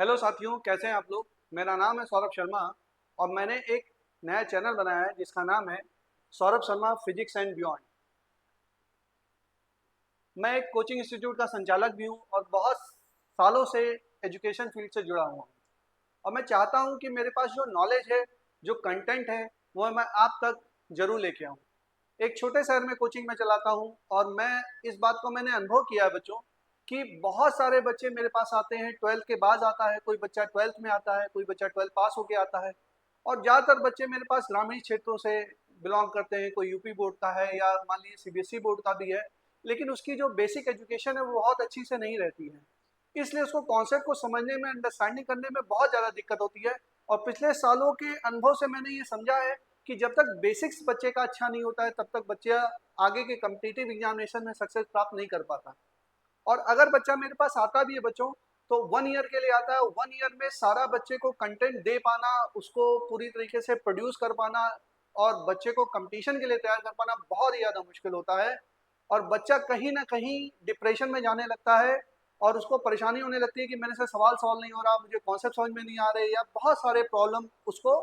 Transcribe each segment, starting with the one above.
Hello साथियों, कैसे हैं आप लोग। मेरा नाम है सौरभ शर्मा और मैंने एक नया चैनल बनाया है जिसका नाम है Saurabh Sharma physics and beyond. मैं एक कोचिंग इंस्टीट्यूट का संचालक भी हूं और बहुत सालों से एजुकेशन फील्ड से जुड़ा हुआ हूं। और मैं चाहता हूं कि मेरे पास जो नॉलेज है, जो कंटेंट है, वो मैं आप तक जरूर लेके आऊं। एक छोटे शहर में कोचिंग में चलाता हूँ और मैं इस बात को मैंने अनुभव किया है बच्चों कि बहुत सारे बच्चे मेरे पास आते हैं, 12th के बाद आता है, कोई बच्चा 12th में आता है, कोई बच्चा 12th पास होके आता है। और ज़्यादातर बच्चे मेरे पास ग्रामीण क्षेत्रों से बिलोंग करते हैं, कोई यूपी बोर्ड का है या मान लीजिए सीबीएसई बोर्ड का भी है, लेकिन उसकी जो बेसिक एजुकेशन है वो बहुत अच्छी से नहीं रहती है। इसलिए उसको कॉन्सेप्ट को समझने में, अंडरस्टैंडिंग करने में बहुत ज़्यादा दिक्कत होती है। और पिछले सालों के अनुभव से मैंने ये समझा है कि जब तक बेसिक्स बच्चे का अच्छा नहीं होता है तब तक बच्चा आगे के कम्पिटिटिव एग्जामिनेशन में सक्सेस प्राप्त नहीं कर पाता। और अगर बच्चा मेरे पास आता भी है बच्चों, तो 1 ईयर के लिए आता है। 1 ईयर में सारा बच्चे को कंटेंट दे पाना, उसको पूरी तरीके से प्रोड्यूस कर पाना और बच्चे को कंपटीशन के लिए तैयार कर पाना बहुत ही ज़्यादा मुश्किल होता है। और बच्चा कहीं ना कहीं डिप्रेशन में जाने लगता है और उसको परेशानी होने लगती है कि मेरे से सवाल सॉल्व नहीं हो रहा, मुझे कॉन्सेप्ट समझ में नहीं आ रहे, या बहुत सारे प्रॉब्लम उसको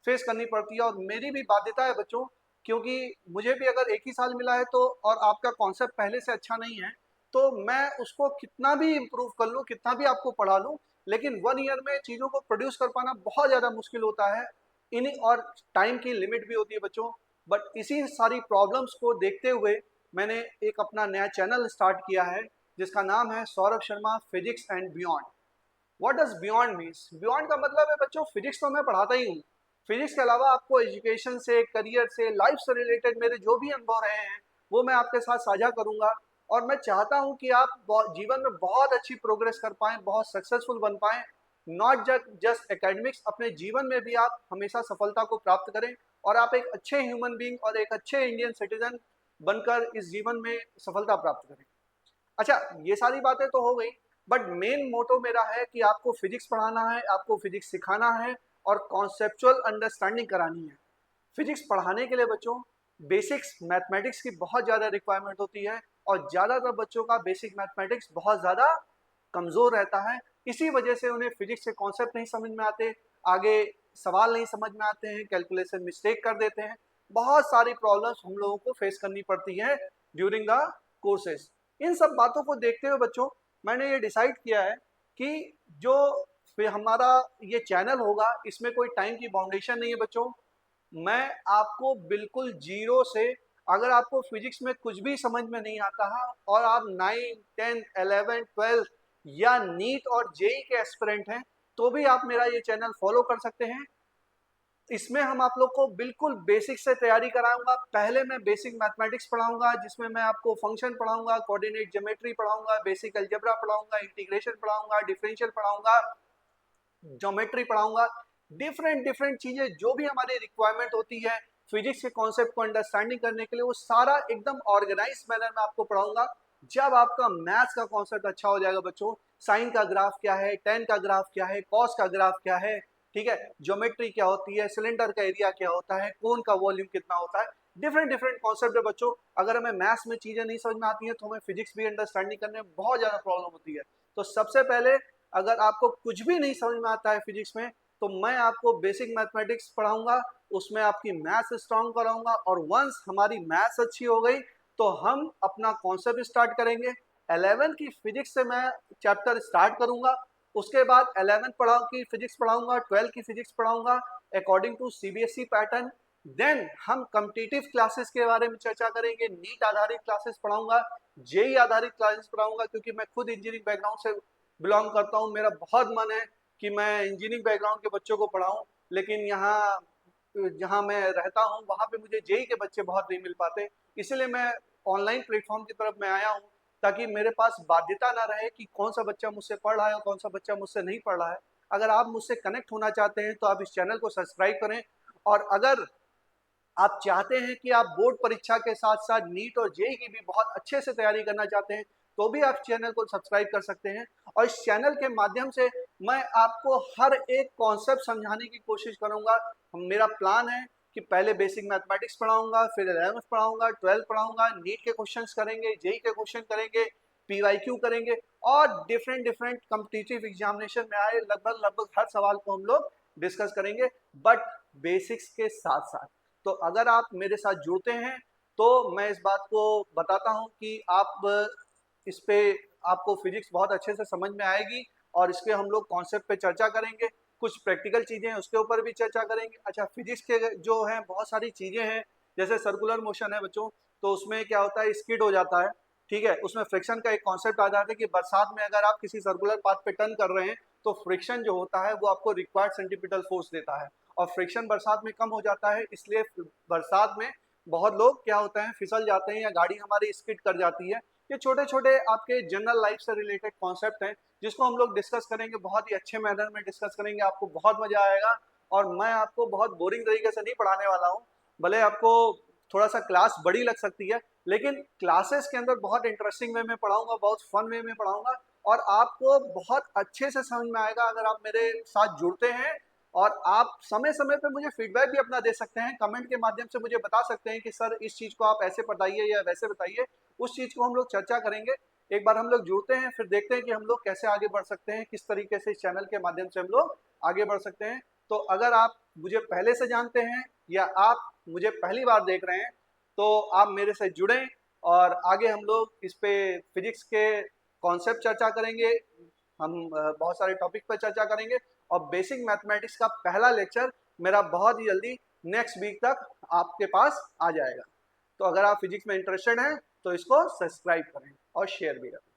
फेस करनी पड़ती है। और मेरी भी बाध्यता है बच्चों, क्योंकि मुझे भी अगर एक ही साल मिला है तो और आपका कॉन्सेप्ट पहले से अच्छा नहीं है, तो मैं उसको कितना भी इम्प्रूव कर लूँ, कितना भी आपको पढ़ा लूँ, लेकिन 1 ईयर में चीज़ों को प्रोड्यूस कर पाना बहुत ज़्यादा मुश्किल होता है। इन्हीं और टाइम की लिमिट भी होती है बच्चों। बट इसी सारी प्रॉब्लम्स को देखते हुए मैंने एक अपना नया चैनल स्टार्ट किया है जिसका नाम है Saurabh Sharma physics and beyond. What does beyond means? Beyond का मतलब है बच्चों, फिजिक्स तो मैं पढ़ाता ही हूँ, फिजिक्स के अलावा आपको एजुकेशन से, करियर से, लाइफ से रिलेटेड मेरे जो भी अनुभव रहे हैं वो मैं आपके साथ साझा करूंगा। और मैं चाहता हूं कि आप जीवन में बहुत अच्छी प्रोग्रेस कर पाएं, बहुत सक्सेसफुल बन पाएं। नॉट जस्ट एकेडमिक्स, अपने जीवन में भी आप हमेशा सफलता को प्राप्त करें और आप एक अच्छे ह्यूमन बींग और एक अच्छे इंडियन सिटीजन बनकर इस जीवन में सफलता प्राप्त करें। अच्छा, ये सारी बातें तो हो गई, बट मेन मोटो मेरा है कि आपको फिजिक्स पढ़ाना है, आपको फिजिक्स सिखाना है और कॉन्सेप्चुअल अंडरस्टैंडिंग करानी है। फिजिक्स पढ़ाने के लिए बच्चों बेसिक्स मैथमेटिक्स की बहुत ज़्यादा रिक्वायरमेंट होती है और ज़्यादातर बच्चों का बेसिक मैथमेटिक्स बहुत ज़्यादा कमज़ोर रहता है। इसी वजह से उन्हें फिजिक्स के कॉन्सेप्ट नहीं समझ में आते, आगे सवाल नहीं समझ में आते हैं, कैलकुलेशन मिस्टेक कर देते हैं। बहुत सारी प्रॉब्लम्स हम लोगों को फेस करनी पड़ती है ड्यूरिंग द कोर्सेज। इन सब बातों को देखते हुए बच्चों मैंने ये डिसाइड किया है कि जो फिर हमारा ये चैनल होगा इसमें कोई टाइम की बाउंडेशन नहीं है बच्चों। मैं आपको बिल्कुल जीरो से, अगर आपको फिजिक्स में कुछ भी समझ में नहीं आता है और आप 9, 10, 11, 12 या नीट और जेई के एस्पिरेंट हैं, तो भी आप मेरा ये चैनल फॉलो कर सकते हैं। इसमें हम आप लोग को बिल्कुल बेसिक से तैयारी कराऊंगा। पहले मैं बेसिक मैथमेटिक्स पढ़ाऊंगा जिसमें मैं आपको फंक्शन पढ़ाऊंगा, कोऑर्डिनेट ज्योमेट्री पढ़ाऊंगा, बेसिक अलजेब्रा पढ़ाऊंगा, इंटीग्रेशन पढ़ाऊंगा, डिफरेंशियल पढ़ाऊंगा, ज्योमेट्री पढ़ाऊंगा। डिफरेंट डिफरेंट चीजें जो भी हमारी रिक्वायरमेंट होती है फिजिक्स के कॉन्सेप्ट को अंडरस्टैंडिंग करने के लिए, वो सारा एकदम ऑर्गेनाइज मैनर में आपको पढ़ाऊंगा। जब आपका मैथ्स का कॉन्सेप्ट अच्छा हो जाएगा बच्चों, साइन का ग्राफ क्या है, टेन का ग्राफ क्या है, कॉस का ग्राफ क्या है, ठीक है, ज्योमेट्री क्या होती है, सिलेंडर का एरिया क्या होता है, कोन का वॉल्यूम कितना होता है, डिफरेंट डिफरेंट कॉन्सेप्ट है बच्चों। अगर हमें मैथ्स में चीजें नहीं समझ में आती हैं तो हमें फिजिक्स भी अंडरस्टैंडिंग करने में बहुत ज्यादा प्रॉब्लम होती है। तो सबसे पहले, अगर आपको कुछ भी नहीं समझ में आता है फिजिक्स में, तो मैं आपको बेसिक मैथमेटिक्स पढ़ाऊंगा, उसमें आपकी मैथ्स स्ट्रांग कराऊंगा। और वंस हमारी मैथ्स अच्छी हो गई तो हम अपना कॉन्सेप्ट स्टार्ट करेंगे। 11 की फिजिक्स से मैं चैप्टर स्टार्ट करूंगा, उसके बाद 11 पढ़ाऊ की फिजिक्स पढ़ाऊंगा, 12 की फिजिक्स पढ़ाऊंगा according to CBSE pattern. Then हम कम्पिटिटिव क्लासेस के बारे में चर्चा करेंगे, नीट आधारित क्लासेस पढ़ाऊंगा, जेई आधारित क्लासेस पढ़ाऊंगा, क्योंकि मैं खुद इंजीनियरिंग बैकग्राउंड से बिलोंग करता हूँ। मेरा बहुत मन है कि मैं इंजीनियरिंग बैकग्राउंड के बच्चों को पढ़ाऊँ, लेकिन यहाँ जहाँ मैं रहता हूँ वहाँ पे मुझे जेई के बच्चे बहुत नहीं मिल पाते। इसलिए मैं ऑनलाइन प्लेटफॉर्म की तरफ मैं आया हूँ, ताकि मेरे पास बाध्यता ना रहे कि कौन सा बच्चा मुझसे पढ़ रहा है और कौन सा बच्चा मुझसे नहीं पढ़ रहा है। अगर आप मुझसे कनेक्ट होना चाहते हैं तो आप इस चैनल को सब्सक्राइब करें। और अगर आप चाहते हैं कि आप बोर्ड परीक्षा के साथ साथ नीट और जेई की भी बहुत अच्छे से तैयारी करना चाहते हैं, तो भी आप चैनल को सब्सक्राइब कर सकते हैं। और इस चैनल के माध्यम से मैं आपको हर एक कॉन्सेप्ट समझाने की कोशिश करूंगा। मेरा प्लान है कि पहले बेसिक मैथमेटिक्स पढ़ाऊंगा, फिर 11th पढ़ाऊंगा, 12th पढ़ाऊंगा, नीट के क्वेश्चंस करेंगे, जेई के क्वेश्चन करेंगे, PYQ करेंगे और डिफरेंट डिफरेंट कॉम्पिटिटिव एग्जामिनेशन में आए लगभग हर सवाल को हम लोग डिस्कस करेंगे, बट बेसिक्स के साथ साथ। तो अगर आप मेरे साथ जुड़ते हैं तो मैं इस बात को बताता हूं कि आप इस पे आपको फिजिक्स बहुत अच्छे से समझ में आएगी और इसके हम लोग कॉन्सेप्ट पे चर्चा करेंगे, कुछ प्रैक्टिकल चीज़ें हैं उसके ऊपर भी चर्चा करेंगे। अच्छा, फिजिक्स के जो हैं बहुत सारी चीज़ें हैं, जैसे सर्कुलर मोशन है बच्चों, तो उसमें क्या होता है, स्किड हो जाता है, ठीक है, उसमें फ्रिक्शन का एक कॉन्सेप्ट आ जाता है कि बरसात में अगर आप किसी सर्कुलर पाथ पे टर्न कर रहे हैं तो फ्रिक्शन जो होता है वो आपको रिक्वायर्ड सेंटीपिटल फोर्स देता है, और फ्रिक्शन बरसात में कम हो जाता है, इसलिए बरसात में बहुत लोग क्या होता है फिसल जाते हैं या गाड़ी हमारी स्किड कर जाती है। ये छोटे छोटे आपके जनरल लाइफ से रिलेटेड कॉन्सेप्ट हैं जिसको हम लोग डिस्कस करेंगे, बहुत ही अच्छे मैनर में डिस्कस करेंगे, आपको बहुत मजा आएगा। और मैं आपको बहुत बोरिंग तरीके से नहीं पढ़ाने वाला हूँ, भले आपको थोड़ा सा क्लास बड़ी लग सकती है, लेकिन क्लासेस के अंदर बहुत इंटरेस्टिंग वे में पढ़ाऊंगा, बहुत फन वे में पढ़ाऊंगा, और आपको बहुत अच्छे से समझ में आएगा अगर आप मेरे साथ जुड़ते हैं। और आप समय समय पे मुझे फीडबैक भी अपना दे सकते हैं, कमेंट के माध्यम से मुझे बता सकते हैं कि सर इस चीज़ को आप ऐसे बताइए या वैसे बताइए, उस चीज़ को हम लोग चर्चा करेंगे। एक बार हम लोग जुड़ते हैं फिर देखते हैं कि हम लोग कैसे आगे बढ़ सकते हैं, किस तरीके से इस चैनल के माध्यम से हम लोग आगे बढ़ सकते हैं। तो अगर आप मुझे पहले से जानते हैं या आप मुझे पहली बार देख रहे हैं तो आप मेरे से जुड़ें, और आगे हम लोग इस पे फिजिक्स के कॉन्सेप्ट चर्चा करेंगे, हम बहुत सारे टॉपिक पर चर्चा करेंगे, और बेसिक मैथमेटिक्स का पहला लेक्चर मेरा बहुत ही जल्दी नेक्स्ट वीक तक आपके पास आ जाएगा। तो अगर आप फिजिक्स में इंटरेस्टेड हैं तो इसको सब्सक्राइब करें और शेयर भी करें।